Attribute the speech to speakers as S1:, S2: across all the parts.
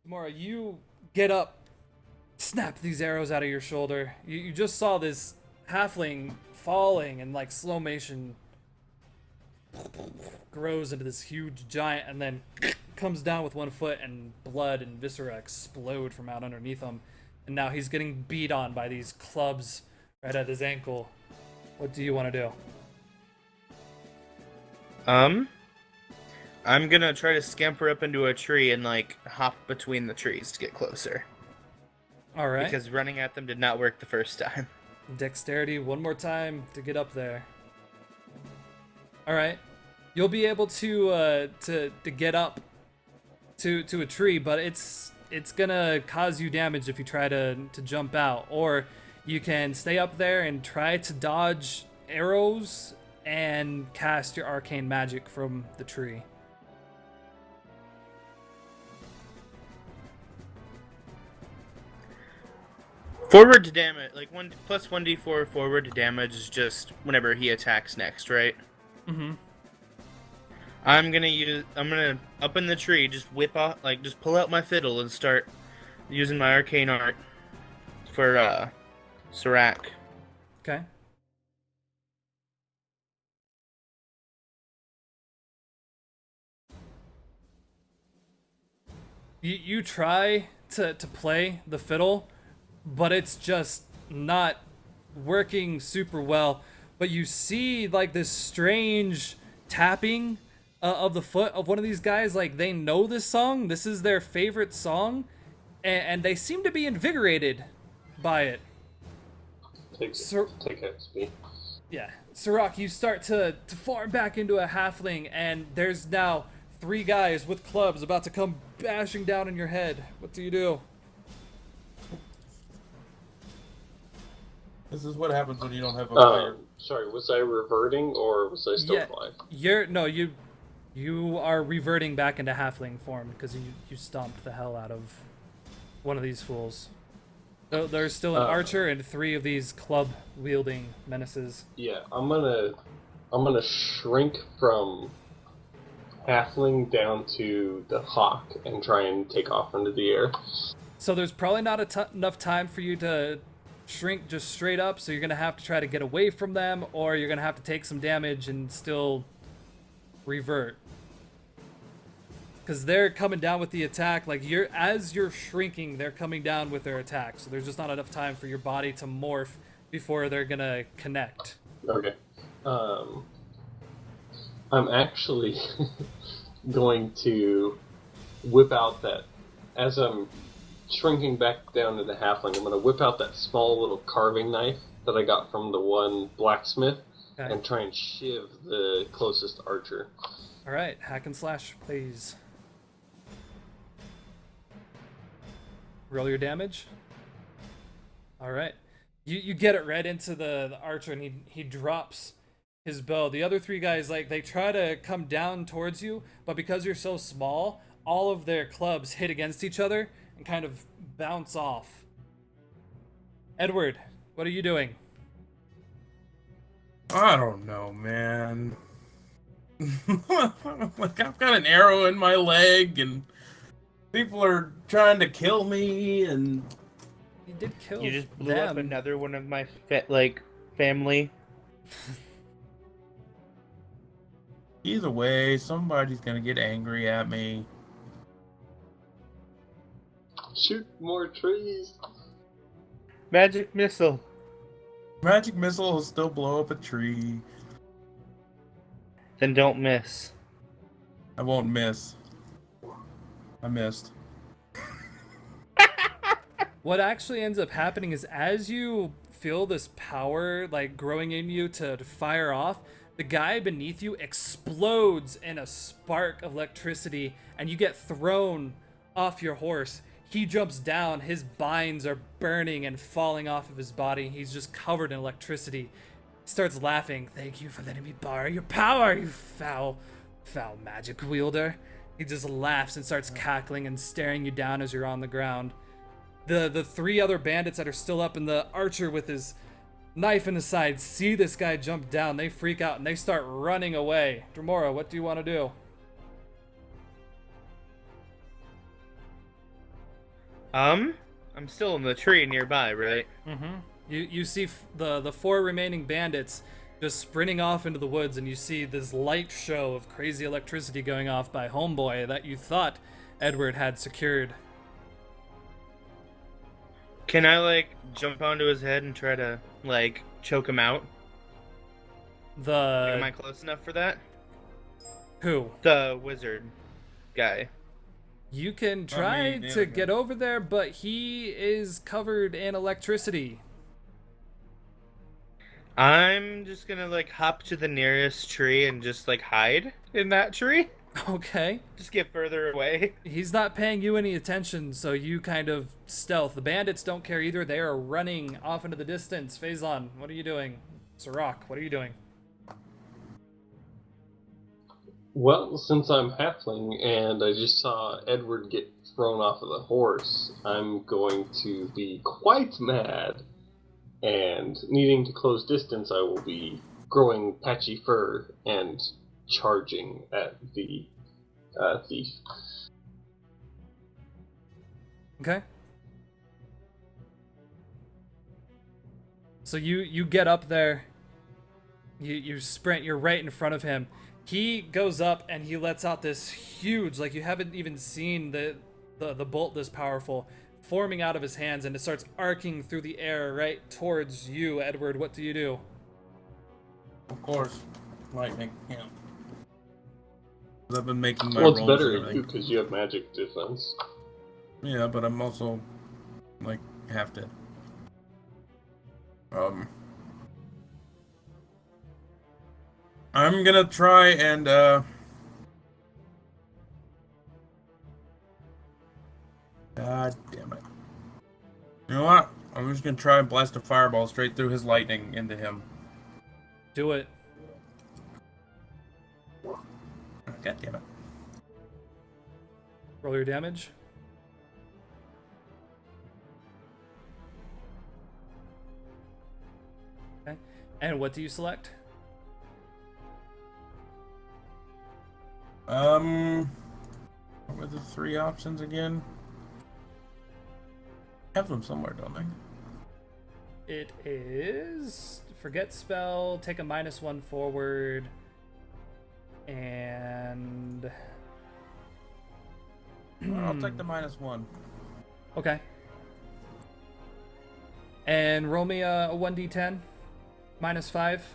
S1: Tamara, you get up, snap these arrows out of your shoulder. You just saw this halfling falling and like slow motion grows into this huge giant and then comes down with one foot and blood and viscera explode from out underneath him. And now he's getting beat on by these clubs right at his ankle. What do you want to do?
S2: Um, I'm gonna try to scamper up into a tree and like hop between the trees to get closer.
S1: All right.
S2: Because running at them did not work the first time.
S1: Dexterity one more time to get up there. All right. You'll be able to get up to a tree, but it's gonna cause you damage if you try to jump out. Or you can stay up there and try to dodge arrows and cast your arcane magic from the tree.
S2: Forward to damage, like one plus 1d4 forward to damage is just whenever he attacks next, right?
S1: Mm-hmm.
S2: I'm gonna up in the tree, just whip off, like just pull out my fiddle and start using my arcane art for Serac.
S1: Okay. You try to play the fiddle, but it's just not working super well. But you see like this strange tapping of the foot of one of these guys. Like they know this song. This is their favorite song, and they seem to be invigorated by it.
S3: Take XP.
S1: Yeah, Sirach, you start to form back into a halfling, and there's now 3 guys with clubs about to come bashing down on your head. What do you do?
S4: This is what happens when you don't have a fire.
S3: Sorry, was I reverting or was I still alive?
S1: You are reverting back into halfling form because you stomped the hell out of one of these fools. There's still an archer and 3 of these club wielding menaces.
S3: Yeah, I'm gonna shrink from halfling down to the hawk and try and take off into the air.
S1: So there's probably not enough time for you to shrink just straight up, so you're gonna have to try to get away from them, or you're gonna have to take some damage and still revert. Because they're coming down with the attack, like as you're shrinking, they're coming down with their attack. So there's just not enough time for your body to morph before they're gonna connect.
S3: Okay. I'm actually going to whip out that, as I'm shrinking back down to the halfling, I'm going to whip out that small little carving knife that I got from the one blacksmith and try and shiv the closest archer.
S1: Alright, hack and slash, please. Roll your damage. Alright. You get it right into the archer, and he drops his bow. The other 3 guys, like, they try to come down towards you, but because you're so small, all of their clubs hit against each other and kind of bounce off. Edward, what are you doing?
S4: I don't know, man. Like, I've got an arrow in my leg, and people are trying to kill me, and...
S1: You did kill
S2: You just blew
S1: them.
S2: up another one of my family.
S4: Either way, somebody's gonna get angry at me.
S3: Shoot more trees!
S2: Magic missile.
S4: Magic missile will still blow up a tree.
S2: Then don't miss.
S4: I won't miss. I missed.
S1: What actually ends up happening is as you feel this power like growing in you to fire off, the guy beneath you explodes in a spark of electricity and you get thrown off your horse. He jumps down, his binds are burning and falling off of his body. He's just covered in electricity. He starts laughing. Thank you for letting me borrow your power, you foul magic wielder. He just laughs and starts cackling and staring you down as you're on the ground. The 3 other bandits that are still up and the archer with his knife in his side see this guy jump down. They freak out and they start running away. Dremora, what do you want to do?
S2: I'm still in the tree nearby, right?
S1: Mm-hmm. You see the four remaining bandits just sprinting off into the woods, and you see this light show of crazy electricity going off by Homeboy that you thought Edward had secured.
S2: Can I like jump onto his head and try to like choke him out? Am
S1: The
S2: I close enough for that?
S1: who?
S2: The wizard guy.
S1: You can
S4: Not
S1: try
S4: me, the
S1: to
S4: other
S1: get
S4: guy.
S1: over there, but he is covered in electricity.
S2: I'm just gonna like hop to the nearest tree and just like hide in that tree.
S1: Okay.
S2: Just get further away.
S1: He's not paying you any attention, so you kind of stealth. The bandits don't care either. They are running off into the distance. Phazon, what are you doing? Sirach, what are you doing?
S3: Well, since I'm halfling and I just saw Edward get thrown off of the horse, I'm going to be quite mad. And needing to close distance, I will be growing patchy fur and charging at the thief.
S1: Okay. So you get up there. You sprint. You're right in front of him. He goes up and he lets out this huge, like you haven't even seen the bolt this powerful, forming out of his hands, and it starts arcing through the air right towards you, Edward. What do you do?
S4: Of course, lightning. Yeah. 'Cause I've been making my
S3: Well, it's
S4: rolls
S3: better
S4: and
S3: at you
S4: everything.
S3: because you have magic defense.
S4: Yeah, but I'm also like half dead. I'm gonna try and God damn it. You know what? I'm just gonna try and blast a fireball straight through his lightning into him.
S1: Do it.
S4: God damn it.
S1: Roll your damage. Okay. And what do you select?
S4: What were the three options again? I have them somewhere, don't I?
S1: It is forget spell, take a -1 forward, and
S4: I'll take the -1.
S1: okay. And roll me a 1d10 -5,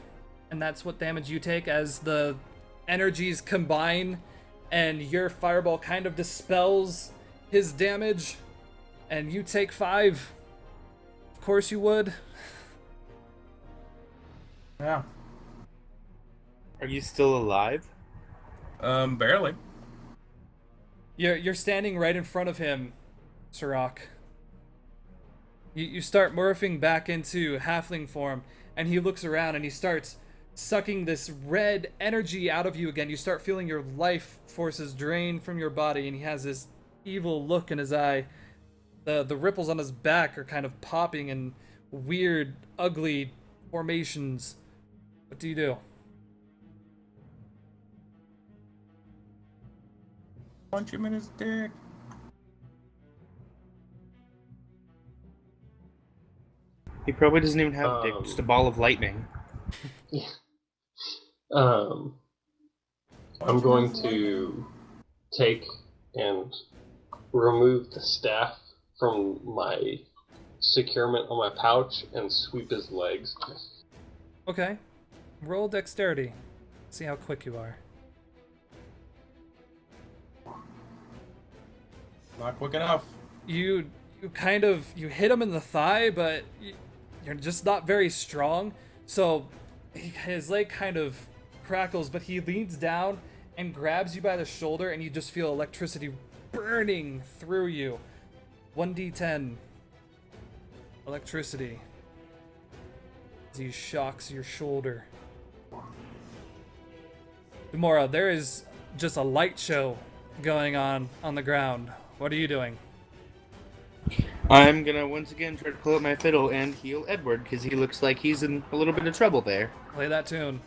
S1: and that's what damage you take as the energies combine, and your fireball kind of dispels his damage, and you take 5. Of course you would.
S4: Yeah.
S2: Are you still alive?
S4: Barely.
S1: You're standing right in front of him, Sirach. You start morphing back into halfling form, and he looks around and he starts sucking this red energy out of you again. You start feeling your life forces drain from your body, and he has this evil look in his eye. The ripples on his back are kind of popping in weird, ugly formations. What do you do?
S4: Punch him in his dick.
S2: He probably doesn't even have a dick,
S3: Um,
S2: just a ball of lightning.
S3: Um, I'm going to take and remove the staff from my securement on my pouch and sweep his legs.
S1: Okay. Roll dexterity. See how quick you are.
S4: Not quick enough.
S1: You kind of you hit him in the thigh, but you're just not very strong. So his leg kind of crackles, but he leans down and grabs you by the shoulder, and you just feel electricity burning through you. 1d10 electricity as he shocks your shoulder. Demora, there is just a light show going on the ground. What are you doing?
S2: I'm gonna once again try to pull out my fiddle and heal Edward because he looks like he's in a little bit of trouble there.
S1: Play that tune.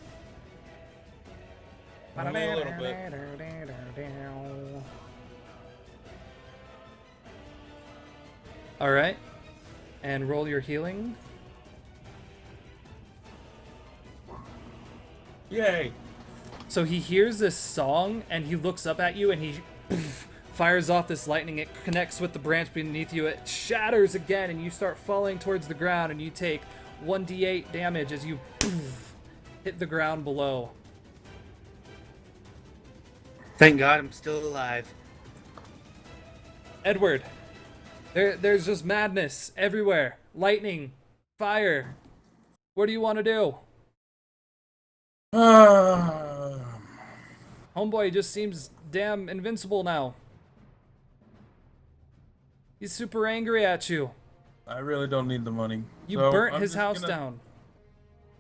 S4: Only a little bit.
S1: All right. And roll your healing.
S4: Yay!
S1: So he hears this song and he looks up at you and he fires off this lightning. It connects with the branch beneath you. It shatters again and you start falling towards the ground and you take 1d8 damage as you hit the ground below.
S2: Thank God I'm still alive.
S1: Edward, there's just madness everywhere. Lightning, fire. What do you want to do? Homeboy just seems damn invincible now. He's super angry at you.
S4: I really don't need the money.
S1: You
S4: So
S1: burnt
S4: I'm
S1: his
S4: just
S1: house
S4: gonna-
S1: down.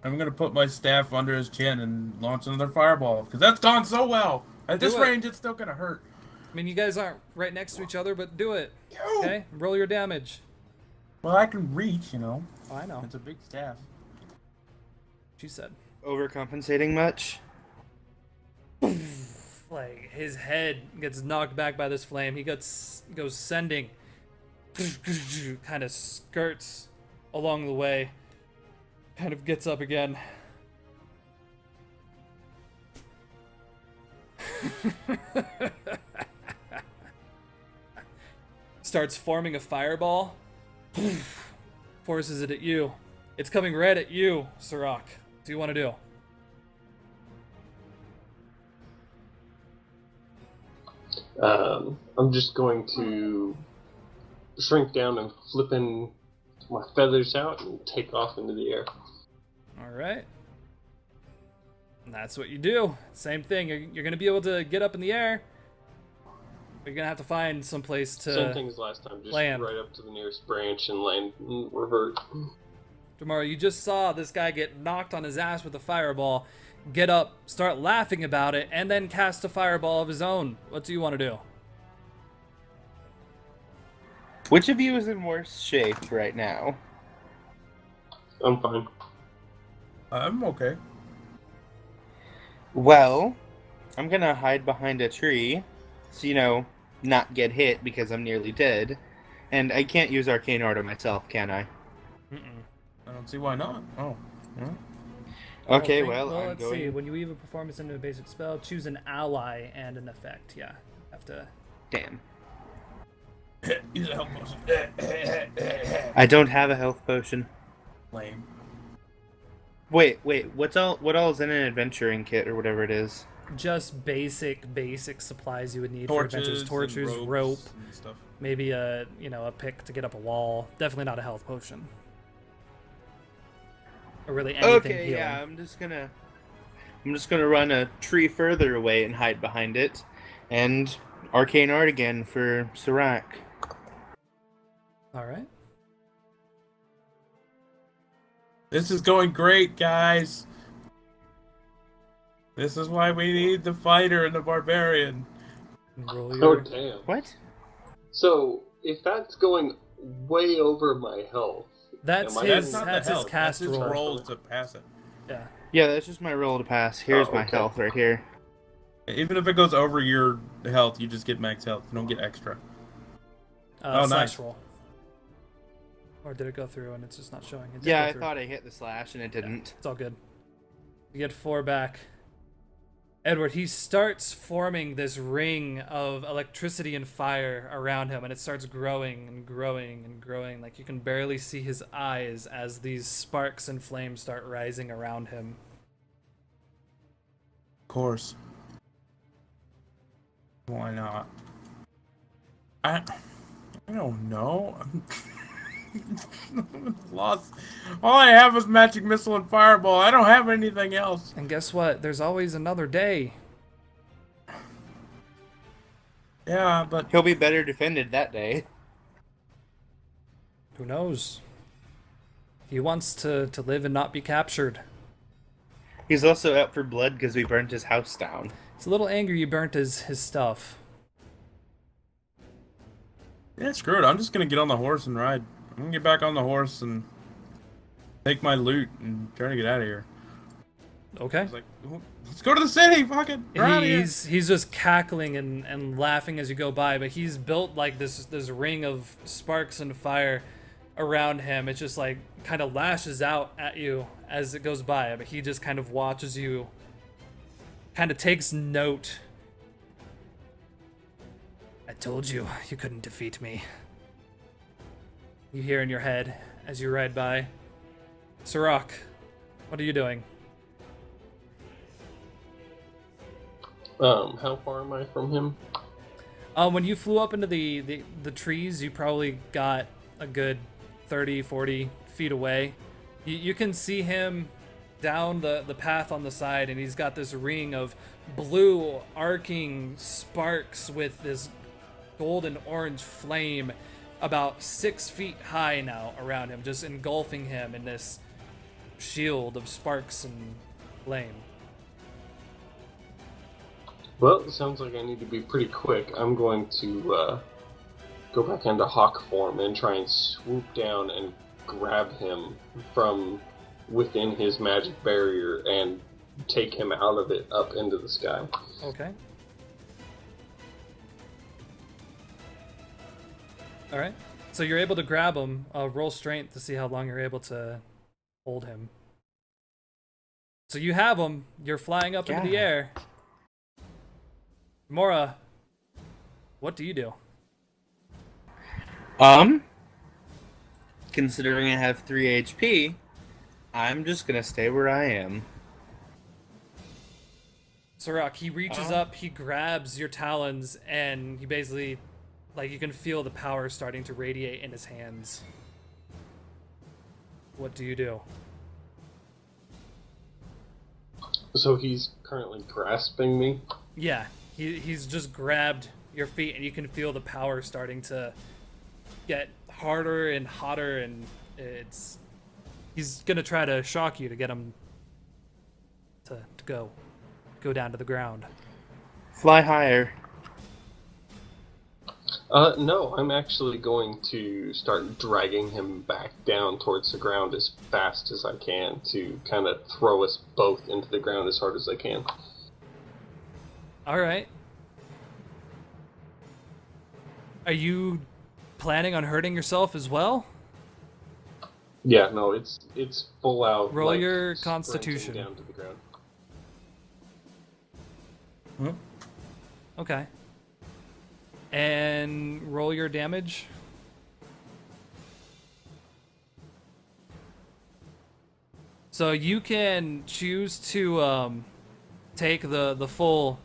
S4: I'm gonna put my staff under his chin and launch another fireball, because that's gone so well. At this
S1: it.
S4: range, it's still gonna hurt.
S1: I mean, you guys aren't right next to each other, but do it. Okay? Roll your damage.
S4: Well, I can reach, you know.
S1: Oh, I know.
S4: It's a big staff.
S1: She said.
S2: Overcompensating much?
S1: Like, his head gets knocked back by this flame. He goes sending. Kind of skirts along the way. Kind of gets up again. Starts forming a fireball. Forces it at you. It's coming right at you, Sirach. What do you want to do?
S3: I'm just going to shrink down and flipping my feathers out and take off into the air.
S1: All right. And that's what you do. Same thing. You're going to be able to get up in the air. But you're going to have to find some place to
S3: Same thing as last time, just
S1: land.
S3: right up to the nearest branch and land and revert.
S1: Tomorrow, you just saw this guy get knocked on his ass with a fireball, get up, start laughing about it, and then cast a fireball of his own. What do you want to do?
S2: Which of you is in worse shape right now?
S3: I'm fine.
S4: I'm okay.
S2: Well, I'm gonna hide behind a tree, so, you know, not get hit because I'm nearly dead. And I can't use Arcane Art on myself, can I?
S4: I don't see why not. Oh. Yeah.
S2: Okay,
S1: Oh,
S2: well, I'm
S1: let's
S2: going...
S1: see. When you weave a performance into a basic spell, choose an ally and an effect. Yeah, have to.
S2: Damn.
S4: Use a health potion.
S2: I don't have a health potion.
S4: Lame.
S2: Wait, what all is in an adventuring kit or whatever it is?
S1: Just basic supplies you would need for
S4: Torches,
S1: adventures. Torches,
S4: and
S1: rope,
S4: ropes and stuff.
S1: maybe a pick to get up a wall. Definitely not a health potion. Or really anything
S2: Okay,
S1: healing.
S2: yeah, I'm just gonna run a tree further away and hide behind it, and Arcane Art again for Sirach.
S1: All right.
S4: This is going great, guys. This is why we need the fighter and the barbarian.
S1: Roll
S3: Oh,
S1: your.
S3: damn.
S2: What?
S3: So, if that's going way over my health,
S1: That's
S3: Am I-
S1: his.
S3: That's not
S1: That's his
S4: health.
S1: cast
S4: That's his
S1: roll.
S4: roll to pass it.
S1: Yeah.
S2: Yeah, that's just my roll to pass. Here's
S3: Oh,
S2: my
S3: okay.
S2: health right here.
S4: Even if it goes over your health, you just get max health. You don't get extra. Oh,
S1: Slash
S4: nice.
S1: roll. Or did it go through and it's just not showing? It did
S2: Yeah,
S1: go
S2: I
S1: through.
S2: thought I hit the slash and it didn't.
S1: It's all good. You get 4 back. Edward, he starts forming this ring of electricity and fire around him, and it starts growing and growing and growing. Like you can barely see his eyes as these sparks and flames start rising around him.
S4: Of course. Why not? I don't know. Lost. All I have is magic missile and fireball. I don't have anything else.
S1: And guess what? There's always another day.
S4: Yeah, but
S2: He'll be better defended that day.
S1: Who knows? He wants to live and not be captured.
S2: He's also out for blood because we burnt his house down.
S1: He's a little angry you burnt his stuff.
S4: yeah, screw it. I'm just gonna get on the horse and ride. I'm gonna get back on the horse and take my loot and try to get out of here.
S1: Okay.
S4: He's like, let's go to the city, fucking. We're out of here.
S1: He's just cackling and laughing as you go by, but he's built like this ring of sparks and fire around him. It just like kind of lashes out at you as it goes by, but he just kind of watches you, kind of takes note. I told you you couldn't defeat me. You hear in your head as you ride by. Sirach, what are you doing?
S3: How far am I from him?
S1: When you flew up into the trees, you probably got a good 30, 40 feet away. You can see him down the path on the side, and he's got this ring of blue arcing sparks with this golden orange flame about 6 feet high now around him, just engulfing him in this shield of sparks and flame.
S3: Well, it sounds like I need to be pretty quick. I'm going to go back into hawk form and try and swoop down and grab him from within his magic barrier and take him out of it up into the sky.
S1: Okay. All right. So you're able to grab him. Roll strength to see how long you're able to hold him. So you have him. You're flying up into the air. Mora, what do you do?
S2: Considering I have 3 HP, I'm just gonna stay where I am.
S1: Sirach, he reaches up, he grabs your talons, and he basically, like, you can feel the power starting to radiate in his hands. What do you do?
S3: So he's currently grasping me?
S1: Yeah, he's just grabbed your feet, and you can feel the power starting to get harder and hotter, and he's gonna try to shock you to get him to go down to the ground.
S2: Fly higher.
S3: No, I'm actually going to start dragging him back down towards the ground as fast as I can to kind of throw us both into the ground as hard as I can.
S1: All right. Are you planning on hurting yourself as well?
S3: Yeah, no, it's full out.
S1: Roll
S3: like,
S1: your
S3: sprinting
S1: Constitution.
S3: down to the ground.
S1: Okay. And roll your damage. So you can choose to take the full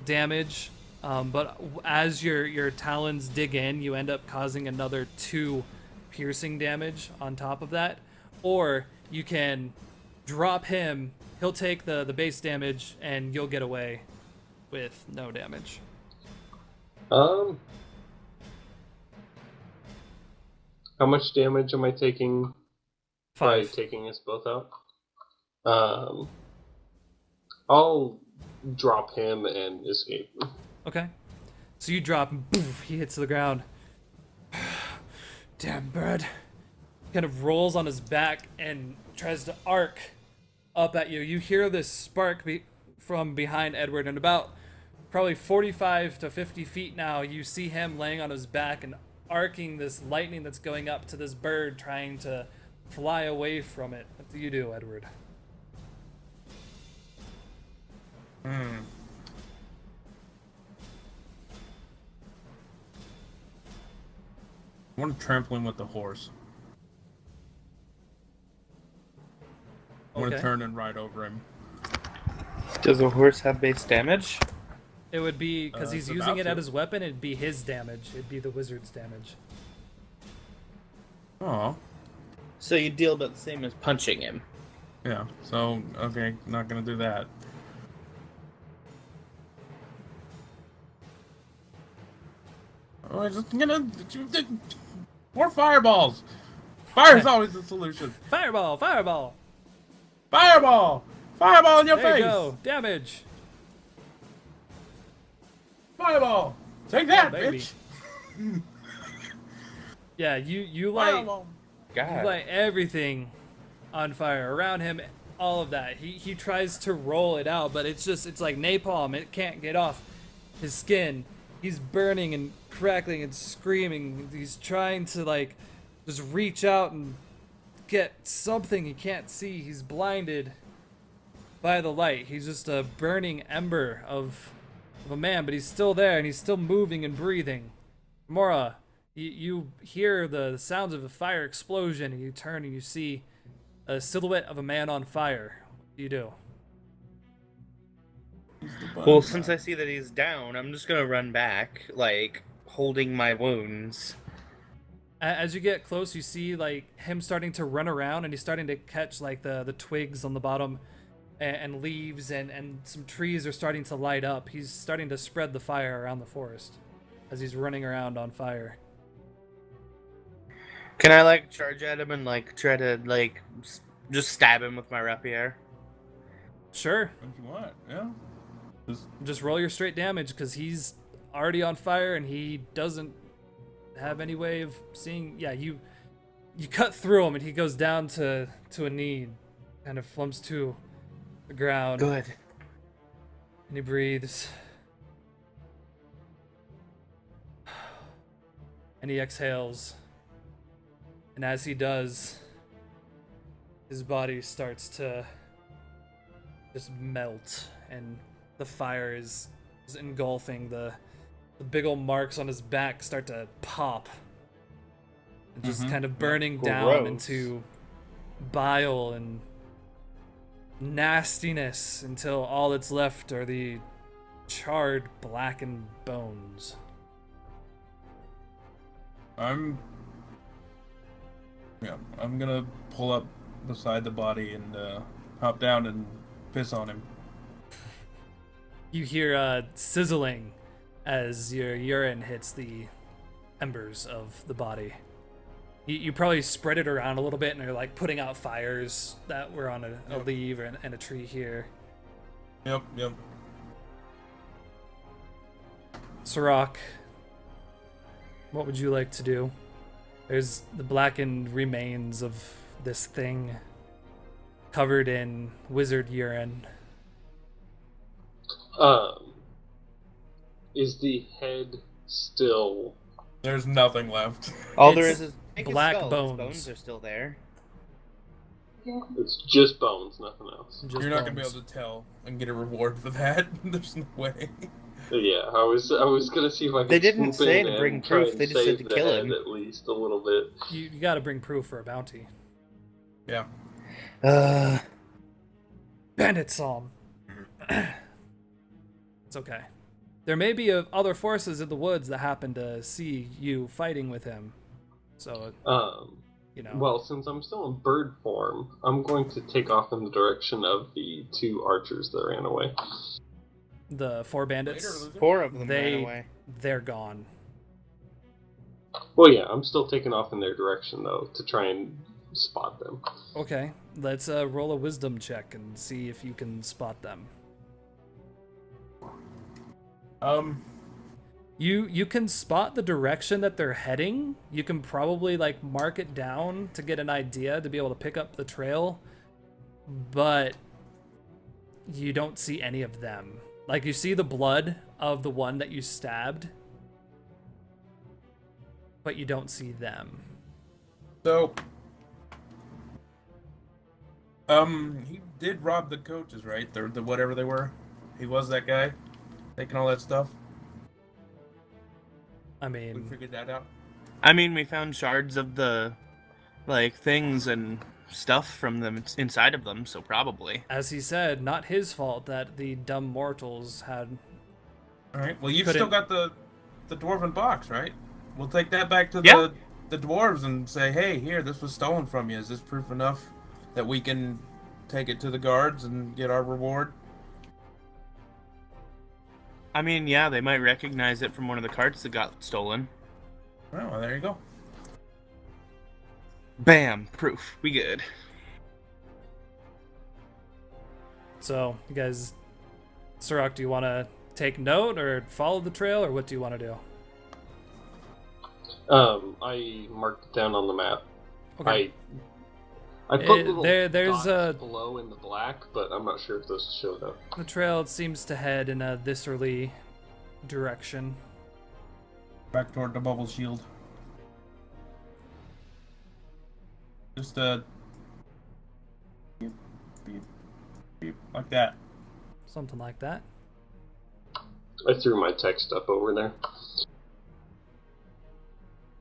S1: damage, but as your talons dig in, you end up causing another 2 piercing damage on top of that. Or you can drop him, he'll take the base damage, and you'll get away with no damage.
S3: How much damage am I taking
S1: 5.
S3: by taking us both out? I'll drop him and escape.
S1: Okay. So you drop him, poof, he hits the ground. Damn bird. Kind of rolls on his back and tries to arc up at you. You hear this spark from behind Edward, and about probably 45 to 50 feet now, you see him laying on his back and arcing this lightning that's going up to this bird, trying to fly away from it. What do you do, Edward?
S4: I want to trample him with the horse. I want to
S1: Okay.
S4: turn and ride over him.
S2: Does a horse have base damage?
S1: It would be, because he's
S4: it's
S1: using
S4: about
S1: it as
S4: to.
S1: his weapon, it'd be his damage. It'd be the wizard's damage.
S4: Oh,
S2: So you deal about the same as punching him.
S4: yeah. So, okay, not gonna do that. Oh, just gonna more fireballs. Fire's always the solution.
S1: Fireball! Fireball!
S4: Fireball! Fireball in your
S1: There
S4: face!
S1: you go. Damage!
S4: Fireball! Take that,
S1: baby.
S4: bitch!
S1: Yeah, you light
S4: Fireball!
S1: you light everything on fire around him. all of that. He tries to roll it out, but it's like napalm. It can't get off his skin. He's burning and crackling and screaming. He's trying to like just reach out and get something he can't see. He's blinded by the light. He's just a burning ember of a man, but he's still there and he's still moving and breathing. Mora, you hear the sounds of a fire explosion, and you turn and you see a silhouette of a man on fire. What do you do?
S2: Well, since I see that he's down, I'm just gonna run back, like, holding my wounds.
S1: As you get close, you see like him starting to run around, and he's starting to catch like the twigs on the bottom and leaves, and some trees are starting to light up. He's starting to spread the fire around the forest as he's running around on fire.
S2: Can I, like, charge at him and, like, try to, like, just stab him with my rapier?
S1: Sure.
S4: If you want, yeah.
S1: Just roll your straight damage, because he's already on fire and he doesn't have any way of seeing. Yeah, you cut through him and he goes down to a knee, kind of flumps to the ground.
S2: Good.
S1: And he breathes. And he exhales. And as he does, his body starts to just melt, and the fire is engulfing. The big old marks on his back start to pop, and just kind of burning down
S2: Gross.
S1: into bile and nastiness until all that's left are the charred, blackened bones.
S4: I'm gonna pull up beside the body and hop down and piss on him.
S1: You hear sizzling as your urine hits the embers of the body. You probably spread it around a little bit and are like putting out fires that were on a leaf and a tree here.
S4: Yep.
S1: Sirach, what would you like to do? There's the blackened remains of this thing covered in wizard urine.
S3: Is the head still?
S4: There's nothing left.
S2: All there
S1: It's
S2: is make a
S1: black
S2: skull. His
S1: bones.
S2: bones are still there.
S3: It's just bones, nothing else.
S1: Just
S4: You're not gonna be
S1: bones.
S4: able to tell and get a reward for that. There's no way.
S3: Yeah, I was gonna see if I could.
S2: They didn't
S3: swoop
S2: say
S3: in
S2: to
S3: and
S2: bring
S3: try
S2: proof,
S3: and
S2: they just said
S3: save
S2: to
S3: the
S2: kill
S3: head
S2: him.
S3: at least a little bit.
S1: You gotta bring proof for a bounty.
S4: Yeah.
S1: Bandit Psalm. It's okay. There may be other forces in the woods that happen to see you fighting with him. So, you know.
S3: Well, since I'm still in bird form, I'm going to take off in the direction of the two archers that ran away.
S1: The four bandits,
S4: Later, loser.
S2: 4 of them
S1: They-
S2: ran away.
S1: they're gone.
S3: Well, yeah, I'm still taking off in their direction though to try and spot them.
S1: Okay, let's roll a wisdom check and see if you can spot them. You can spot the direction that they're heading. You can probably like mark it down to get an idea to be able to pick up the trail, but you don't see any of them. Like you see the blood of the one that you stabbed, but you don't see them.
S4: So, he did rob the coaches, right? The whatever they were. He was that guy, taking all that stuff.
S1: I
S4: We
S1: mean,
S4: figured that out.
S2: I mean, we found shards of the, like, things and stuff from them inside of them, so probably.
S1: as he said, not his fault that the dumb mortals had.
S4: All right. Well, you've
S1: Couldn't-
S4: still got the dwarven box, right? We'll take that back to
S2: Yeah.
S4: the dwarves and say, hey, here, this was stolen from you. Is this proof enough that we can take it to the guards and get our reward?
S2: I mean, yeah, they might recognize it from one of the carts that got stolen.
S4: Oh, well, there you go.
S2: Bam, proof. We good.
S1: So, you guys, Sirach, do you want to take note or follow the trail, or what do you want to do?
S3: I marked it down on the map.
S1: Okay.
S3: I put little
S1: There's
S3: dots below in the black, but I'm not sure if those showed up.
S1: the trail seems to head in a this'erly direction.
S4: Back toward the bubble shield. Just beep, beep, beep, like that.
S1: Something like that.
S3: I threw my text up over there.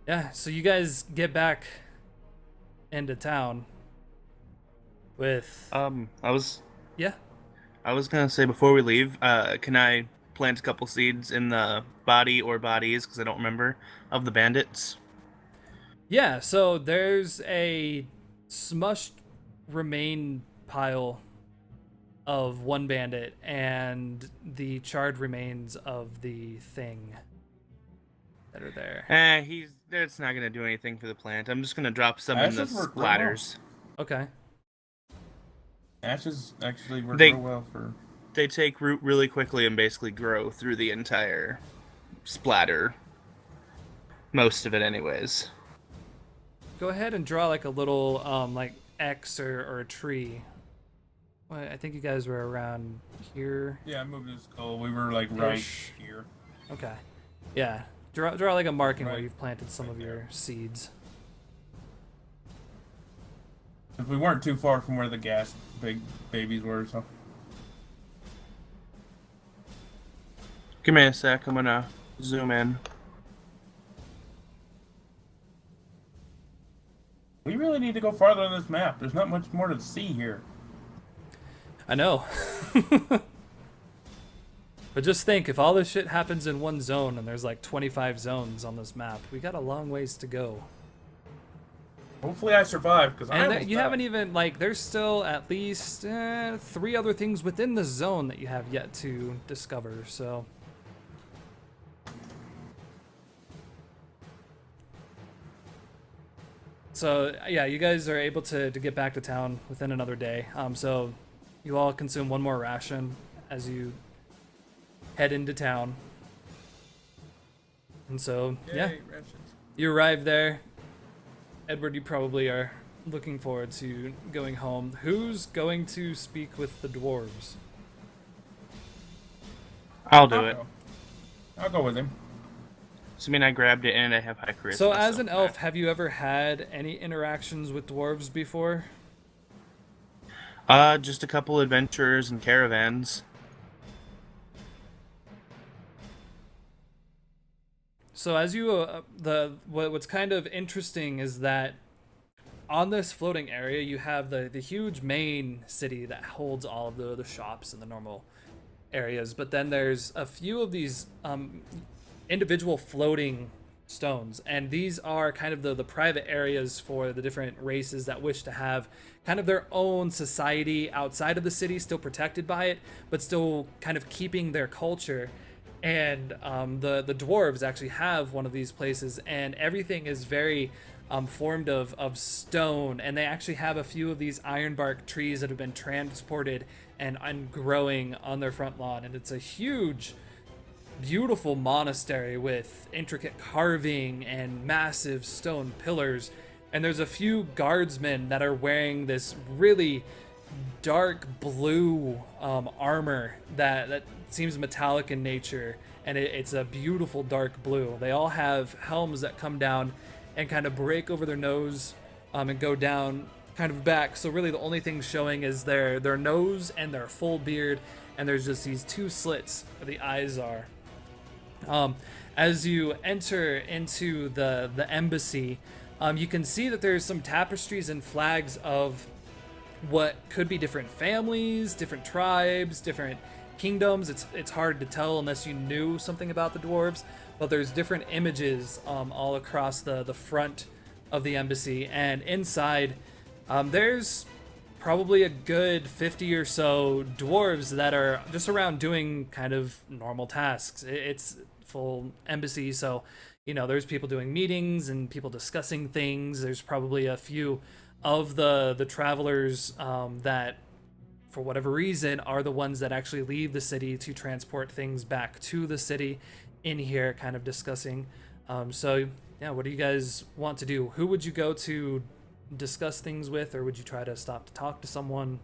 S1: Yeah, so you guys get back into town with
S2: I was
S1: yeah.
S2: gonna say before we leave, can I plant a couple seeds in the body or bodies, because I don't remember, of the bandits?
S1: Yeah, so there's a smushed remain pile of one bandit and the charred remains of the thing that are there.
S2: That's not gonna do anything for the plant. I'm just gonna drop some in the
S4: Ashes work real well.
S2: splatters.
S1: Okay.
S4: Ashes actually work
S2: They-
S4: real well for.
S2: They take root really quickly and basically grow through the entire splatter. Most of it, anyways.
S1: Go ahead and draw like a little like X or a tree. Well, I think you guys were around here.
S4: Yeah, I moved his skull. We were like right
S1: Ish.
S4: here.
S1: Okay. Yeah. Draw like a marking where
S4: Right.
S1: you've planted some of your seeds.
S4: If we weren't too far from where the gas big babies were, so.
S2: Give me a sec. I'm gonna zoom in.
S4: We really need to go farther on this map. There's not much more to see here.
S1: I know. But just think, if all this shit happens in one zone and there's like 25 zones on this map, we got a long ways to go.
S4: Hopefully I survive, because I
S1: And
S4: almost
S1: you
S4: died.
S1: haven't even, like, there's still at least 3 other things within the zone that you have yet to discover, so. So, yeah, you guys are able to get back to town within another day. So you all consume one more ration as you head into town. And so, yeah,
S4: Yay, rations.
S1: you arrive there. Edward, you probably are looking forward to going home. Who's going to speak with the dwarves?
S2: I'll do it.
S4: I'll go with him.
S2: So I mean, I grabbed it and I have high charisma.
S1: So, as an elf, have you ever had any interactions with dwarves before?
S2: Just a couple adventures and caravans.
S1: So, as you, what's kind of interesting is that on this floating area, you have the huge main city that holds all of the shops and the normal areas, but then there's a few of these individual floating stones, and these are kind of the private areas for the different races that wish to have kind of their own society outside of the city, still protected by it, but still kind of keeping their culture. And the dwarves actually have one of these places, and everything is very formed of stone, and they actually have a few of these ironbark trees that have been transported and growing on their front lawn, and it's a huge, beautiful monastery with intricate carving and massive stone pillars. And there's a few guardsmen that are wearing this really dark blue armor that seems metallic in nature, and it's a beautiful dark blue. They all have helms that come down and kind of break over their nose and go down kind of back. So really the only thing showing is their nose and their full beard, and there's just these 2 slits where the eyes are. As you enter into the embassy, you can see that there's some tapestries and flags of what could be different families, different tribes, different kingdoms. It's hard to tell unless you knew something about the dwarves, but there's different images all across the front of the embassy, and inside there's probably a good 50 or so dwarves that are just around doing kind of normal tasks. It's full embassy, so there's people doing meetings and people discussing things. There's probably a few of the travelers that, for whatever reason, are the ones that actually leave the city to transport things back to the city in here, kind of discussing. So yeah, what do you guys want to do? Who would you go to discuss things with, or would you try to stop to talk to someone?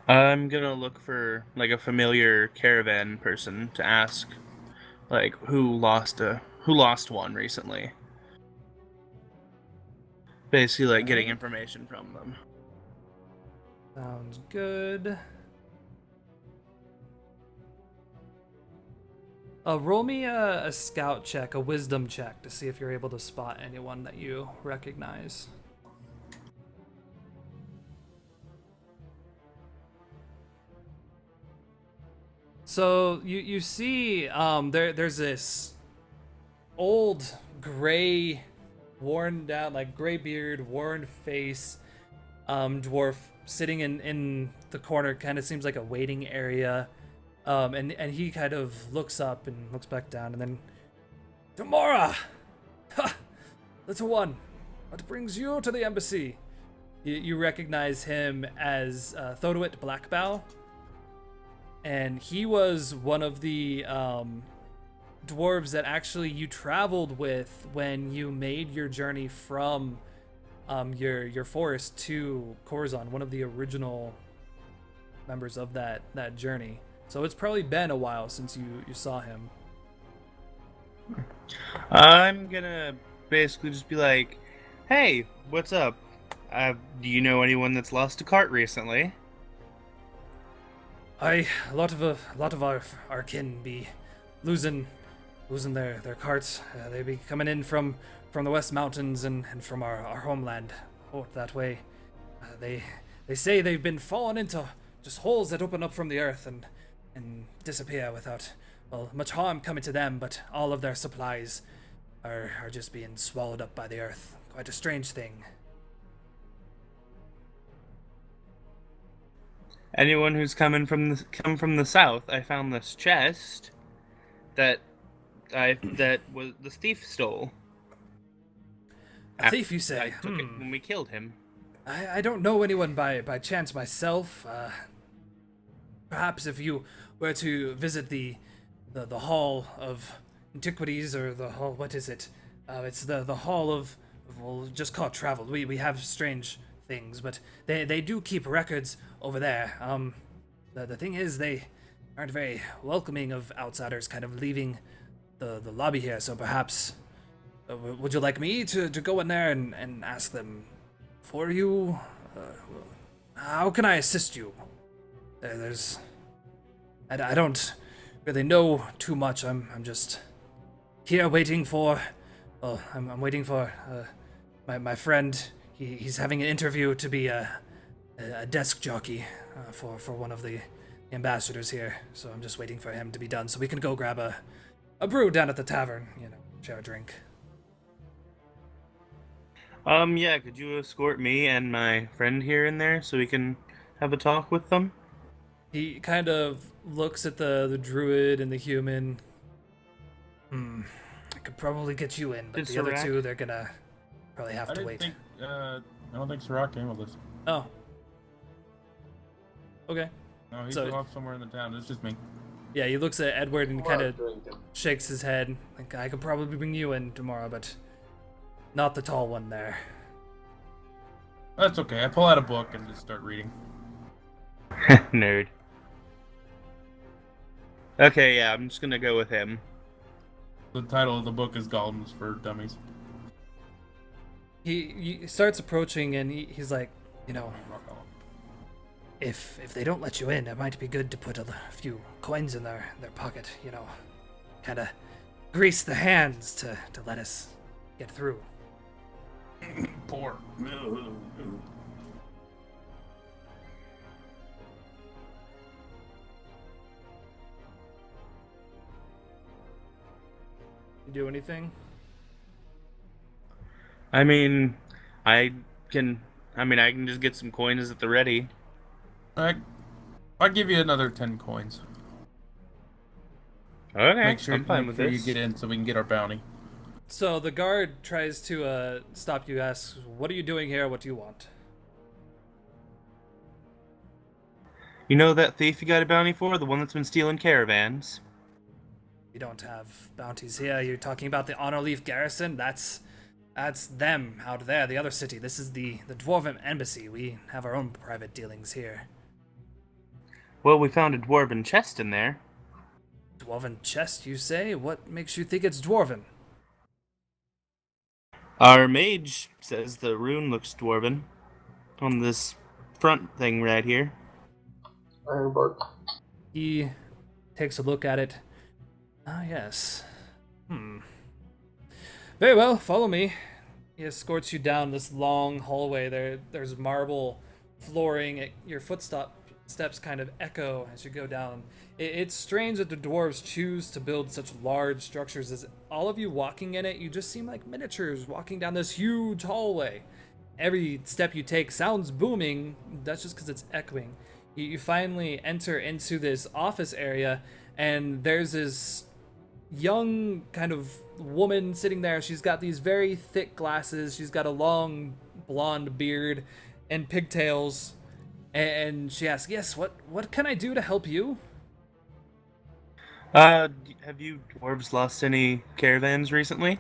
S2: I'm gonna look for like a familiar caravan person to ask, like who lost one recently. Basically, like getting
S1: Alright.
S2: information from them.
S1: Sounds good. Roll me a scout check, a wisdom check, to see if you're able to spot anyone that you recognize. So you see there's this old gray, worn down, like gray beard, worn face dwarf sitting in the corner. Kind of seems like a waiting area. And he kind of looks up and looks back down, and then, Tamara! Ha! Little one, what brings you to the embassy? You recognize him as Thoduit Blackbow, and he was one of the dwarves that actually you traveled with when you made your journey from your forest to Corzon, one of the original members of that journey. So it's probably been a while since you saw him.
S2: I'm gonna basically just be like, "Hey, what's up? Do you know anyone that's lost a cart recently?"
S1: A lot of our kin be losing their carts. They be coming in from the West Mountains and from our homeland, that way. They say they've been falling into just holes that open up from the earth and disappear without, well, much harm coming to them, but all of their supplies are just being swallowed up by the earth. Quite a strange thing.
S2: Anyone who's come from the south, I found this chest that that was the thief stole.
S1: A thief, you say?
S2: I took it when we killed him.
S1: I don't know anyone by chance myself. Perhaps if you were to visit the Hall of Antiquities, or the Hall, what is it? It's the Hall of, well, just call it travel. We have strange things, but they do keep records over there. The thing is, they aren't very welcoming of outsiders kind of leaving the lobby here, so perhaps, would you like me to go in there and ask them for you? How can I assist you? There's... I don't really know too much. I'm just here waiting for... Well, I'm waiting for my friend. He's having an interview to be a desk jockey for one of the ambassadors here. So I'm just waiting for him to be done so we can go grab a brew down at the tavern, share a drink.
S2: Yeah, could you escort me and my friend here in there so we can have a talk with them?
S1: He kind of looks at the druid and the human. I could probably get you in, but
S2: Did
S1: the other
S2: Sirac-
S1: two, they're gonna probably have to wait.
S4: I don't think Sirac came with us.
S1: Oh. Okay.
S4: No, he's
S1: So-
S4: off somewhere in the town. It's just me.
S1: Yeah, he looks at Edward and kind of
S3: Drinking.
S1: shakes his head. Like, I could probably bring you in tomorrow, but not the tall one there.
S4: That's okay. I pull out a book and just start reading.
S2: Nerd. Okay, yeah, I'm just gonna go with him.
S4: The title of the book is Golems for Dummies.
S1: He starts approaching and he's like, if they don't let you in, it might be good to put a few coins in their pocket, kind of grease the hands to let us get through.
S4: Poor.
S1: You do anything?
S2: I mean, I can just get some coins at the ready.
S4: I'll give you another 10 coins.
S2: Okay,
S4: Make sure,
S2: I'm fine
S4: make
S2: with
S4: sure
S2: this.
S4: you get in so we can get our bounty.
S1: So the guard tries to stop you, asks, "What are you doing here? What do you want?"
S2: You know that thief you got a bounty for? The one that's been stealing caravans?
S1: We don't have bounties here. You're talking about the Honor Leaf Garrison? That's That's them out there, the other city. This is the Dwarven Embassy. We have our own private dealings here.
S2: Well, we found a dwarven chest in there.
S1: Dwarven chest, you say? What makes you think it's Dwarven?
S2: Our mage says the rune looks dwarven on this front thing right here.
S3: Ironbark.
S1: He takes a look at it. Ah, yes. Very well, follow me. He escorts you down this long hallway. There's marble flooring. Your footsteps kind of echo as you go down. It's strange that the dwarves choose to build such large structures. As all of you walking in it, you just seem like miniatures walking down this huge hallway. Every step you take sounds booming. That's just because it's echoing. You finally enter into this office area, and there's this young kind of woman sitting there. She's got these very thick glasses. She's got a long blonde beard and pigtails. And she asks, "Yes, what can I do to help you?"
S2: Have you dwarves lost any caravans recently?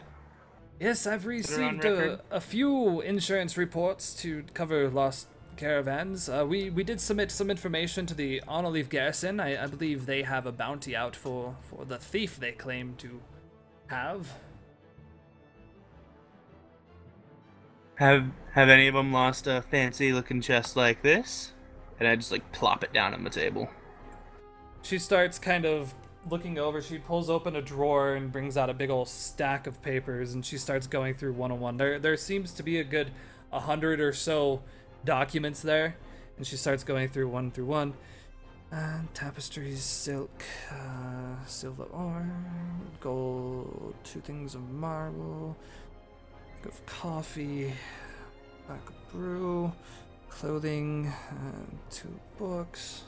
S1: Yes, I've
S2: on
S1: received
S2: record?
S1: a few insurance reports to cover lost caravans. We did submit some information to the Honor Garrison. I believe they have a bounty out for the thief they claim to have.
S2: Have any of them lost a fancy looking chest like this? And I just like plop it down on the table.
S1: She starts kind of looking over. She pulls open a drawer and brings out a big old stack of papers, and she starts going through one on one. There seems to be a good 100 or so documents there, and she starts going through one. Tapestries, silk, silver ore, gold, 2 things of marble, cup of coffee, pack of brew, clothing, 2 books.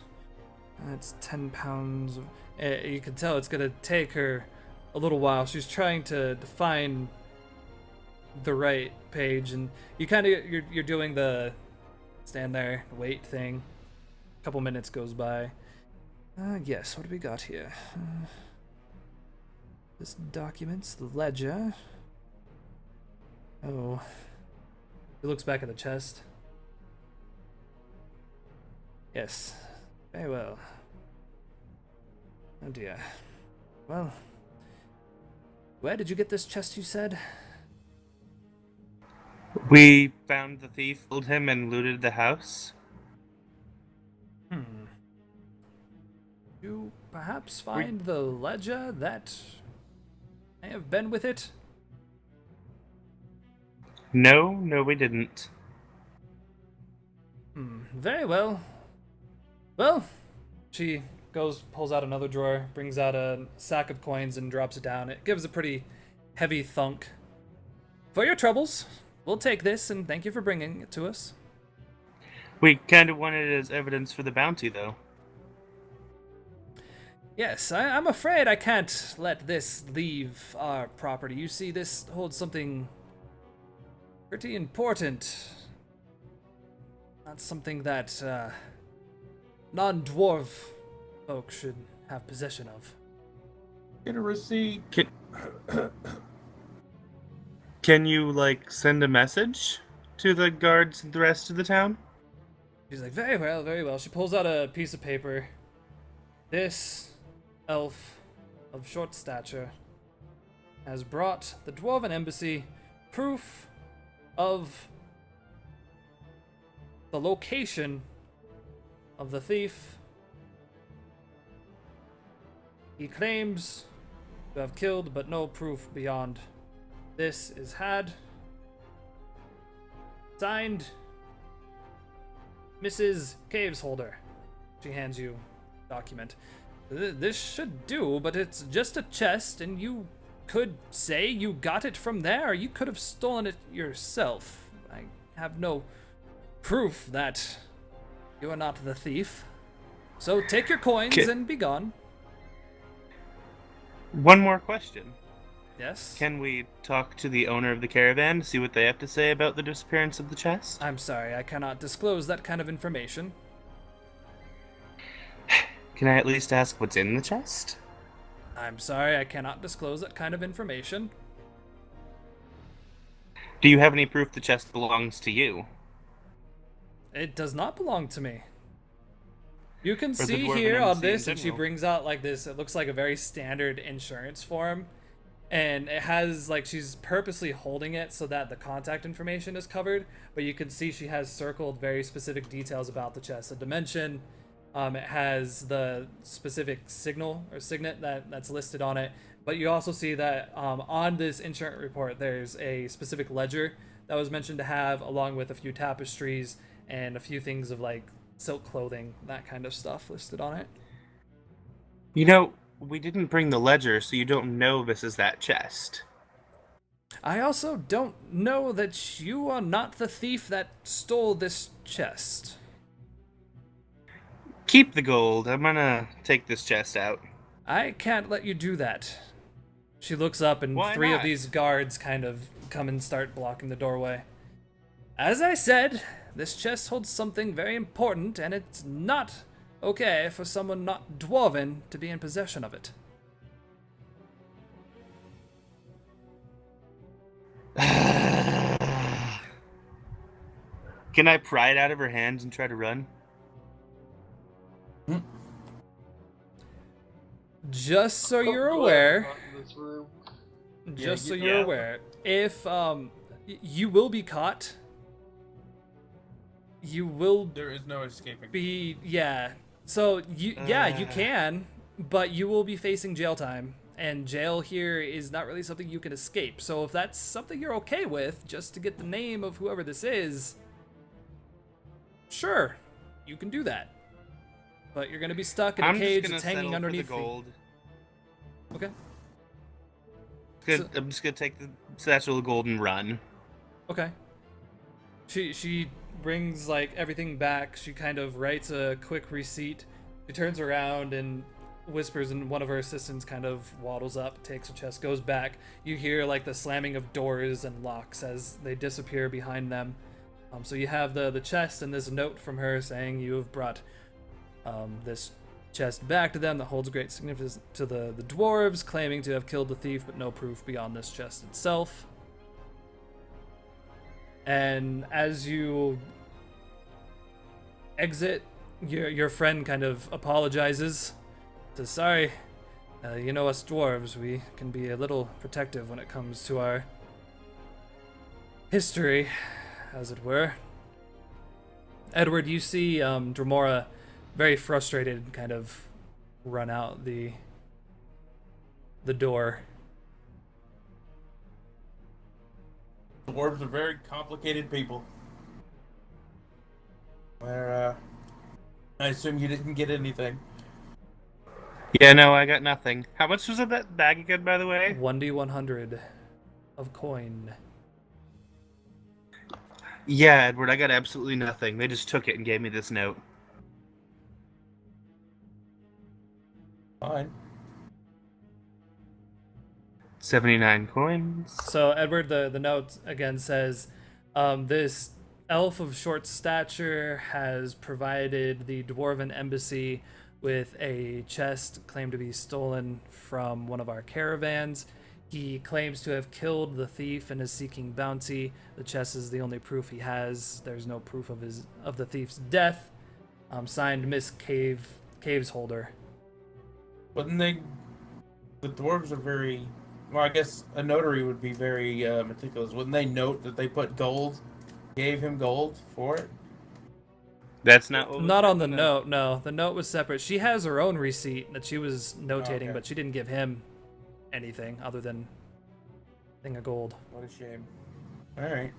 S1: It's 10 pounds. You can tell it's gonna take her a little while. She's trying to find the right page, and you kind of you're doing the stand there, wait thing. A couple minutes goes by. Yes. What do we got here? This documents the ledger. Oh. He looks back at the chest. Yes. Very well. Oh dear. Well, where did you get this chest, you said?
S2: We found the thief, killed him, and looted the house.
S1: You perhaps find the ledger that may have been with it?
S2: No, we didn't.
S1: Very well. Well, she pulls out another drawer, brings out a sack of coins and drops it down. It gives a pretty heavy thunk. For your troubles, we'll take this, and thank you for bringing it to us.
S2: We kind of wanted it as evidence for the bounty, though.
S1: Yes, I'm afraid I can't let this leave our property. You see, this holds something pretty important. Not something that non-dwarf folk should have possession of.
S4: Get a receipt.
S2: Can you, like, send a message to the guards and the rest of the town?
S1: She's like, very well, very well. She pulls out a piece of paper. This elf of short stature has brought the Dwarven Embassy proof of the location of the thief. He claims to have killed, but no proof beyond this is had. Signed, Mrs. Cavesholder. She hands you a document. This should do, but it's just a chest, and you could say you got it from there, or you could have stolen it yourself. I have no proof that you are not the thief. So take your coins and be gone.
S2: One more question.
S1: Yes?
S2: Can we talk to the owner of the caravan to see what they have to say about the disappearance of the chest?
S1: I'm sorry, I cannot disclose that kind of information.
S2: Can I at least ask what's in the chest?
S1: I'm sorry, I cannot disclose that kind of information.
S2: Do you have any proof the chest belongs to you?
S1: It does not belong to me. You can
S2: Or the
S1: see
S2: Dwarven
S1: here on
S2: Embassy in
S1: this, and she
S2: general?
S1: brings out like this. It looks like a very standard insurance form, and it has like she's purposely holding it so that the contact information is covered. But you can see she has circled very specific details about the chest, the dimension. It has the specific signal or signet that's listed on it. But you also see that on this insurance report, there's a specific ledger that was mentioned to have, along with a few tapestries and a few things of like silk clothing, that kind of stuff listed on it.
S2: You know, we didn't bring the ledger, so you don't know this is that chest.
S1: I also don't know that you are not the thief that stole this chest.
S2: Keep the gold. I'm gonna take this chest out.
S1: I can't let you do that. She looks up, and
S2: Why
S1: three of
S2: not?
S1: these guards kind of come and start blocking the doorway. As I said, this chest holds something very important, and it's not okay for someone not dwarven to be in possession of it.
S2: Can I pry it out of her hands and try to run?
S1: Just so you're
S3: Glad I'm
S1: aware,
S3: not in this room.
S1: just so
S4: Yeah.
S1: you're aware, if you will be caught, you will
S4: There is no escaping.
S1: be So you you can, but you will be facing jail time, and jail here is not really something you can escape. So if that's something you're okay with, just to get the name of whoever this is, sure, you can do that. But you're gonna be stuck in a
S2: I'm
S1: cage
S2: just gonna
S1: that's hanging
S2: settle
S1: underneath
S2: for the gold.
S1: Okay.
S2: I'm just gonna take the satchel of gold and run.
S1: Okay. She brings like everything back. She kind of writes a quick receipt. She turns around and whispers, and one of her assistants kind of waddles up, takes a chest, goes back. You hear like the slamming of doors and locks as they disappear behind them. So you have the chest and this note from her saying you have brought this chest back to them that holds great significance to the dwarves, claiming to have killed the thief, but no proof beyond this chest itself. And as you exit, your friend kind of apologizes. Says, sorry, you know us dwarves, we can be a little protective when it comes to our history, as it were. Edward, you see Dremora very frustrated kind of run out the door.
S4: Dwarves are very complicated people. Where, I assume you didn't get anything.
S2: Yeah, no, I got nothing. How much was that bag again, by the way?
S1: 1d100 of coin.
S2: Yeah, Edward, I got absolutely nothing. They just took it and gave me this note.
S4: Fine.
S2: 79 coins.
S1: So Edward, the note again says, this elf of short stature has provided the dwarven embassy with a chest claimed to be stolen from one of our caravans. He claims to have killed the thief and is seeking bounty. The chest is the only proof he has. There's no proof of the thief's death. Signed, Miss Caves Holder.
S4: Wouldn't they? The dwarves are very. Well, I guess a notary would be very meticulous. Wouldn't they note that they put gold, gave him gold for it?
S2: That's not what was
S1: Not on the
S2: written
S1: note, no. The note was separate. She has her own receipt that she was notating,
S4: okay.
S1: but she didn't give him anything other than a thing of gold.
S4: What a shame. Alright.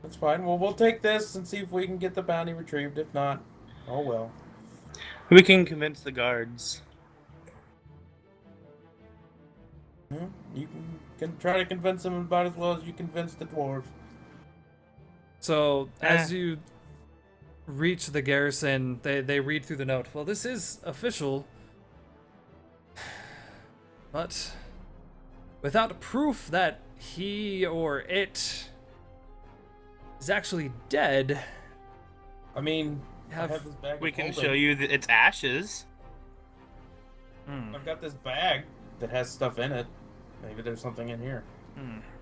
S4: That's fine. Well, we'll take this and see if we can get the bounty retrieved. If not, oh well.
S2: We can convince the guards.
S4: You can try to convince them about as well as you convince the dwarves.
S1: So as you reach the garrison, they read through the note. Well, this is official, but without proof that he or it is actually dead.
S4: I mean, I
S1: Have-
S4: have this bag.
S2: We
S4: of
S2: can
S4: holding.
S2: show you that it's ashes.
S4: I've got this bag that has stuff in it. Maybe there's something in here.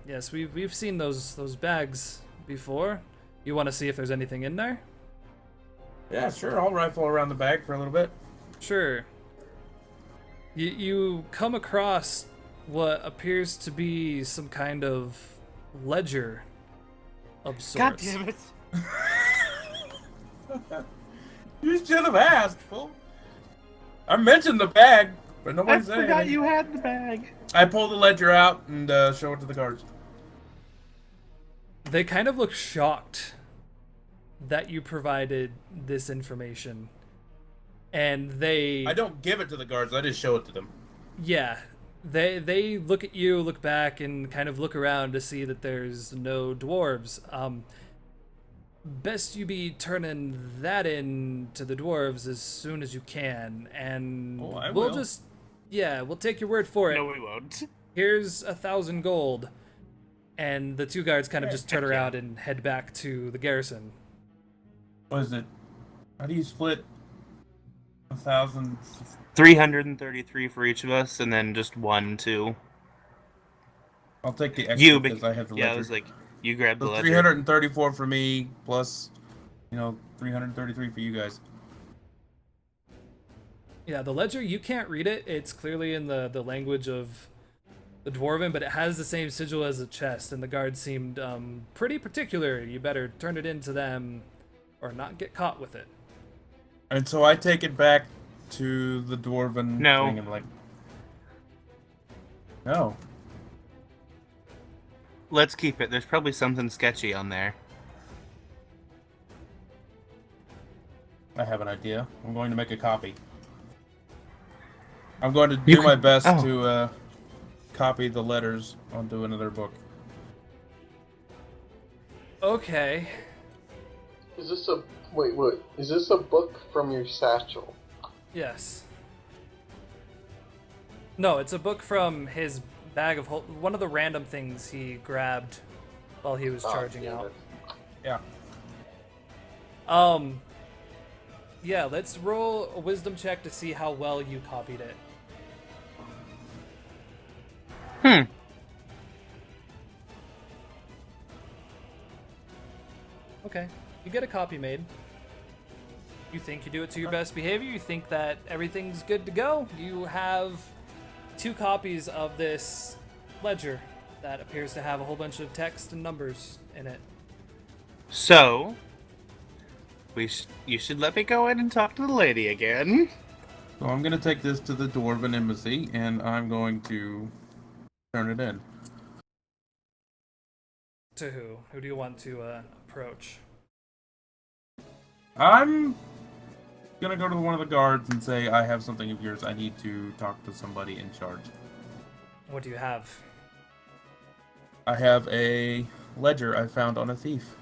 S1: Yes, we've seen those bags before. You want to see if there's anything in there?
S4: Yeah, sure. I'll rifle around the bag for a little bit.
S1: Sure. You come across what appears to be some kind of ledger of
S2: God
S1: sorts.
S2: damn it!
S4: You should have asked, fool. I mentioned the bag, but
S2: I
S4: nobody said
S2: forgot
S4: anything.
S2: you had the bag.
S4: I pull the ledger out and show it to the guards.
S1: They kind of look shocked that you provided this information. And they
S4: I don't give it to the guards. I just show it to them.
S1: yeah, they look at you, look back, and kind of look around to see that there's no dwarves. Best you be turning that in to the dwarves as soon as you can, and
S4: Oh, I
S1: we'll
S4: will.
S1: just we'll take your word for it.
S2: No, we won't.
S1: Here's 1,000 gold, and the two guards kind of just turn
S2: heck yeah.
S1: around and head back to the garrison.
S4: What is it? How do you split 1,000?
S2: 333 for each of us, and then just 1, 2.
S4: I'll take the extra
S2: You,
S4: because I have the ledger.
S2: yeah, I was like, you grabbed the
S4: So
S2: ledger.
S4: 334 for me, plus, 333 for you guys.
S1: Yeah, the ledger, you can't read it. It's clearly in the language of the dwarven, but it has the same sigil as the chest, and the guards seemed pretty particular. You better turn it in to them or not get caught with it.
S4: And so I take it back to the dwarven
S2: No.
S4: thing and like, no.
S2: Let's keep it. There's probably something sketchy on there.
S4: I have an idea. I'm going to make a copy. I'm going to
S2: You
S4: do my
S2: can-
S4: best
S2: oh.
S4: to copy the letters onto another book.
S1: Okay.
S3: Is this a wait? Is this a book from your satchel?
S1: Yes. No, it's a book from his bag of one of the random things he grabbed while he was charging
S3: damn
S1: out.
S3: it.
S4: Yeah.
S1: Yeah, let's roll a wisdom check to see how well you copied it. Okay, you get a copy made. You think you do it to your best behavior, you think that everything's good to go. You have 2 copies of this ledger that appears to have a whole bunch of text and numbers in it.
S2: So, you should let me go in and talk to the lady again.
S4: So I'm going to take this to the dwarven embassy and I'm going to turn it in.
S1: To who? Who do you want to approach?
S4: I'm gonna go to one of the guards and say, I have something of yours. I need to talk to somebody in charge.
S1: What do you have?
S4: I have a ledger I found on a thief.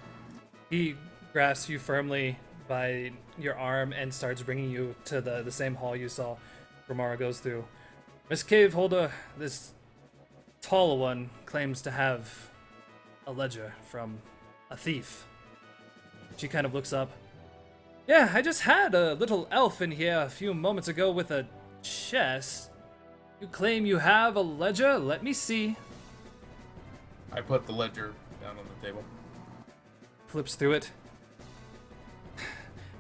S1: He grasps you firmly by your arm and starts bringing you to the same hall you saw Ramara goes through. Miss Caveholder, this tall one claims to have a ledger from a thief. She kind of looks up. Yeah, I just had a little elf in here a few moments ago with a chest. You claim you have a ledger? Let me see.
S4: I put the ledger down on the table.
S1: Flips through it.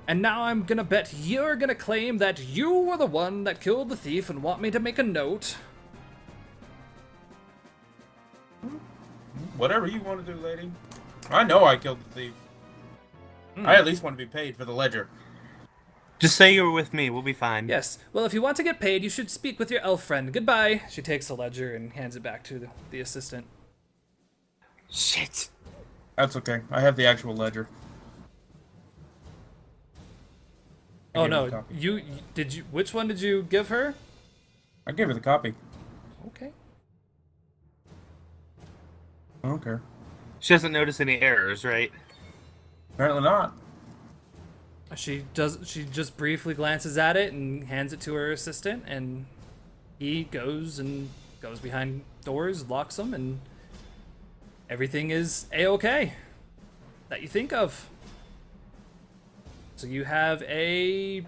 S1: And now I'm gonna bet you're gonna claim that you were the one that killed the thief and want me to make a note.
S4: Whatever you want to do, lady. I know I killed the thief. I at least want to be paid for the ledger.
S2: Just say you were with me. We'll be fine.
S1: Yes, well, if you want to get paid, you should speak with your elf friend. Goodbye. She takes the ledger and hands it back to the assistant.
S2: Shit.
S4: That's okay. I have the actual ledger. I
S1: Oh
S4: gave her the
S1: no,
S4: copy.
S1: you did you? Which one did you give her?
S4: I gave her the copy.
S1: Okay.
S4: I don't care.
S2: She doesn't notice any errors, right?
S4: Apparently not.
S1: She does. She just briefly glances at it and hands it to her assistant, and he goes behind doors, locks them, and everything is a-okay that you think of. So you have a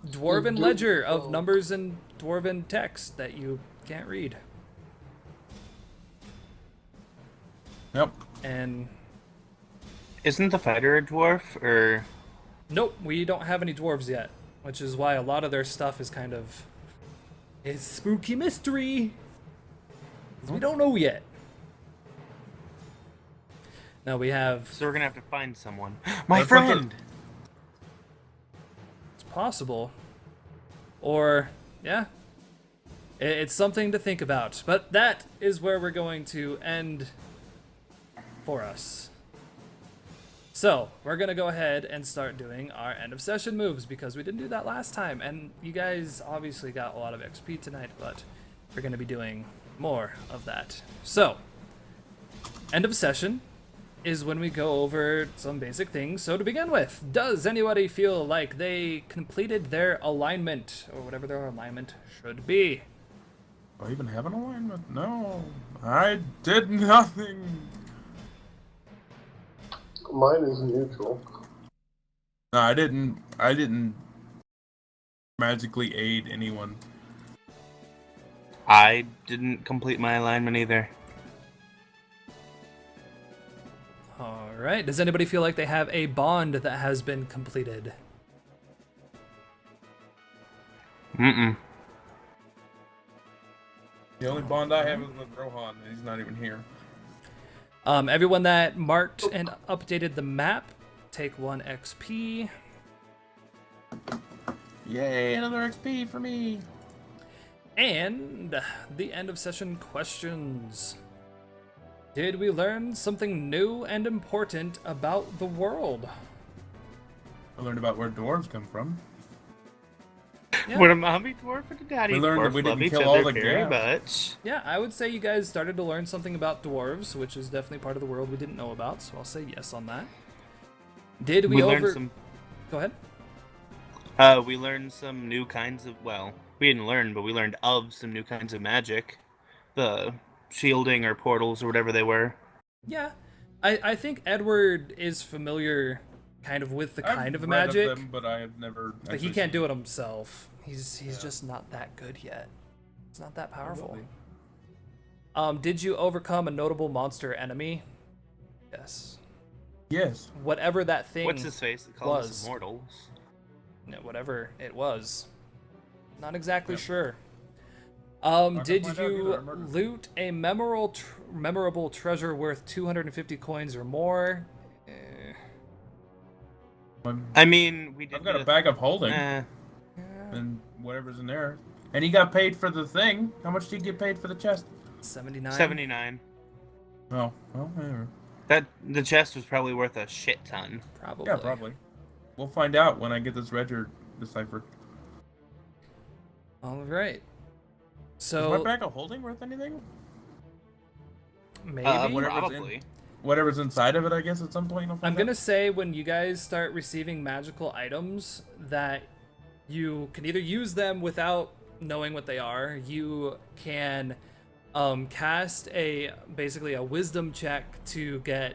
S1: dwarven ledger of numbers and dwarven text that you can't read.
S4: Yep.
S1: And
S2: Isn't the fighter a dwarf, or...
S1: nope, we don't have any dwarves yet, which is why a lot of their stuff is kind of is spooky mystery. 'Cause we don't know yet. Now we have.
S2: So we're gonna have to find someone. My
S4: Let's put
S2: friend!
S1: It's possible. Or, yeah. It's something to think about. But that is where we're going to end for us. So, we're going to go ahead and start doing our end of session moves because we didn't do that last time. And you guys obviously got a lot of XP tonight, but we're going to be doing more of that. So, end of session is when we go over some basic things. So to begin with, does anybody feel like they completed their alignment, or whatever their alignment should be?
S4: Do I even have an alignment? No. I did nothing.
S3: Mine is neutral.
S4: No, I didn't magically aid anyone.
S2: I didn't complete my alignment either.
S1: Alright, does anybody feel like they have a bond that has been completed?
S2: Mm-mm.
S4: The only bond I have is with Rohan, and he's not even here.
S1: Everyone that marked and updated the map, take 1 XP.
S4: Yay, another XP for me.
S1: And the end of session questions. Did we learn something new and important about the world?
S4: I learned about where dwarves come from.
S1: Yeah.
S2: Would a mommy dwarf and a daddy
S4: We learned
S2: dwarf
S4: that we
S2: love
S4: didn't
S2: each
S4: kill all
S2: other
S4: the
S2: very
S4: gaps.
S2: much?
S1: Yeah, I would say you guys started to learn something about dwarves, which is definitely part of the world we didn't know about, so I'll say yes on that. Did we
S2: learned some.
S1: Go ahead.
S2: We learned some new kinds of. Well, we didn't learn, but we learned of some new kinds of magic. The shielding or portals or whatever they were.
S1: Yeah. I think Edward is familiar kind of with the kind of
S4: read
S1: magic,
S4: them, but I have never.
S1: but he can't do it himself. He's just not that good yet. It's not that powerful. Did you overcome a notable monster enemy? Yes.
S4: Yes.
S1: Whatever that thing
S2: What's his face that called us
S1: was.
S2: immortals?
S1: Whatever it was. Not exactly
S4: Yeah.
S1: sure.
S4: Not
S1: Did
S4: gonna find out
S1: you
S4: either, I murdered
S1: loot a memorable treasure worth 250 coins or more?
S2: I mean, we did.
S4: I've got a bag of holding
S2: Eh,
S4: and whatever's in there. And he got paid for the thing. How much did he get paid for the chest?
S1: 79.
S2: 79.
S4: Oh, well, whatever.
S2: The chest was probably worth a shit ton.
S1: Probably.
S4: Yeah, probably. We'll find out when I get this ledger deciphered.
S1: All right.
S4: Is
S1: So
S4: my bag of holding worth anything?
S1: maybe
S4: whatever's
S2: Probably.
S4: Whatever's inside of it, I guess, at some point. I'll
S1: I'm
S4: find
S1: gonna
S4: out.
S1: say when you guys start receiving magical items that you can either use them without knowing what they are. You can cast basically a wisdom check to get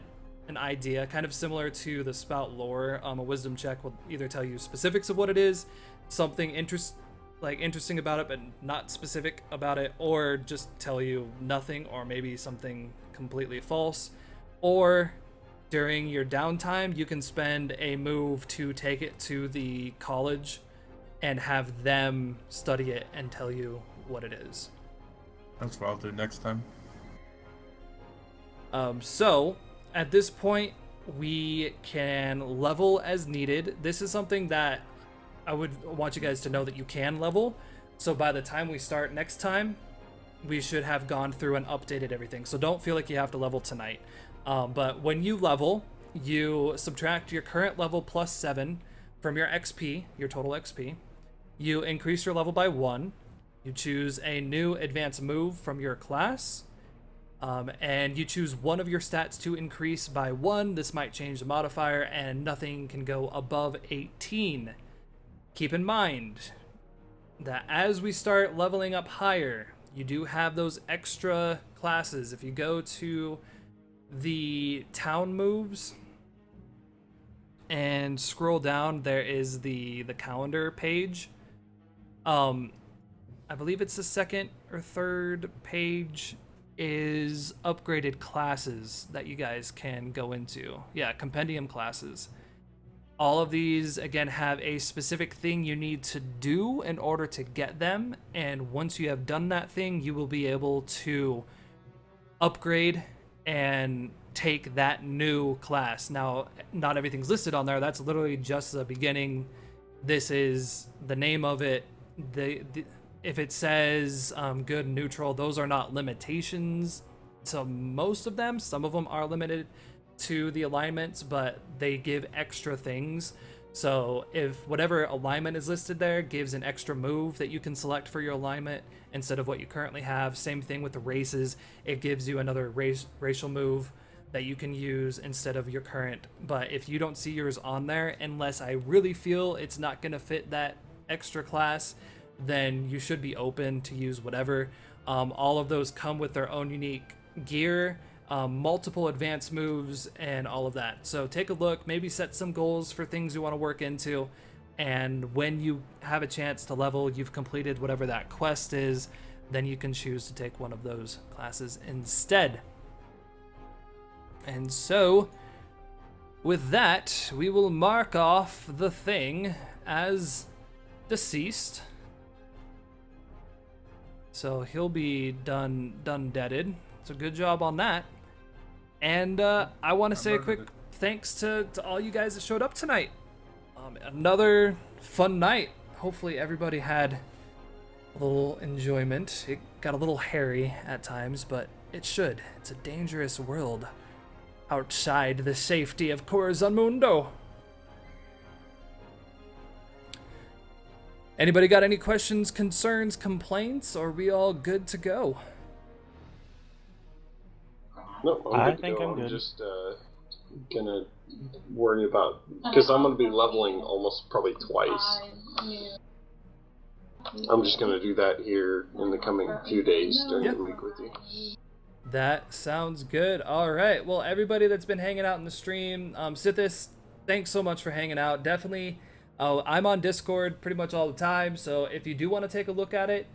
S1: an idea, kind of similar to the spout lore. A wisdom check will either tell you specifics of what it is, something interesting about it, but not specific about it, or just tell you nothing, or maybe something completely false. Or during your downtime, you can spend a move to take it to the college and have them study it and tell you what it is.
S4: That's what I'll do next time.
S1: So at this point, we can level as needed. This is something that I would want you guys to know that you can level. So by the time we start next time, we should have gone through and updated everything. So don't feel like you have to level tonight. But when you level, you subtract your current level plus 7 from your XP, your total XP. You increase your level by 1. You choose a new advanced move from your class. And you choose one of your stats to increase by 1. This might change the modifier, and nothing can go above 18. Keep in mind that as we start leveling up higher, you do have those extra classes. If you go to the town moves and scroll down, there is the calendar page. I believe it's the second or third page is upgraded classes that you guys can go into. Yeah, compendium classes. All of these, again, have a specific thing you need to do in order to get them. And once you have done that thing, you will be able to upgrade and take that new class. Now, not everything's listed on there. That's literally just the beginning. This is the name of it. If it says good, neutral, those are not limitations to most of them. Some of them are limited to the alignments, but they give extra things. So if whatever alignment is listed there gives an extra move that you can select for your alignment instead of what you currently have. Same thing with the races. It gives you another racial move that you can use instead of your current. But if you don't see yours on there, unless I really feel it's not going to fit that extra class, then you should be open to use whatever. All of those come with their own unique gear, multiple advanced moves, and all of that. So take a look, maybe set some goals for things you want to work into, and when you have a chance to level, you've completed whatever that quest is, then you can choose to take one of those classes instead. And so, with that, we will mark off the thing as deceased. So he'll be done deaded. So good job on that. And I want to say a quick thanks to all you guys that showed up tonight. Another fun night. Hopefully everybody had a little enjoyment. It got a little hairy at times, but it should. It's a dangerous world outside the safety of Corazon Mundo. Anybody got any questions, concerns, complaints, or are we all good to go?
S3: No,
S5: I
S3: good to
S5: think
S3: go.
S5: I'm good.
S3: Just gonna worry about, because I'm gonna be leveling almost probably twice. I'm just gonna do that here in the coming few days during the week with you.
S1: That sounds good. All right. Well, everybody that's been hanging out in the stream, Sithis, thanks so much for hanging out. Definitely, I'm on Discord pretty much all the time, so if you do want to take a look at it,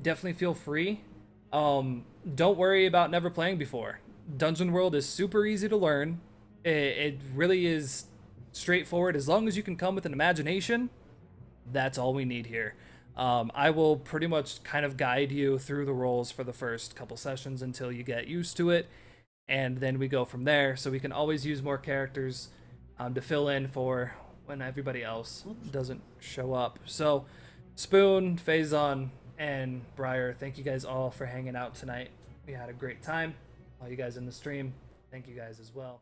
S1: definitely feel free. Don't worry about never playing before. Dungeon World is super easy to learn. It really is straightforward. As long as you can come with an imagination, that's all we need here. I will pretty much kind of guide you through the roles for the first couple sessions until you get used to it, and then we go from there. So we can always use more characters to fill in for when everybody else doesn't show up. So Spoon, Faison, and Briar, thank you guys all for hanging out tonight. We had a great time. All you guys in the stream, thank you guys as well.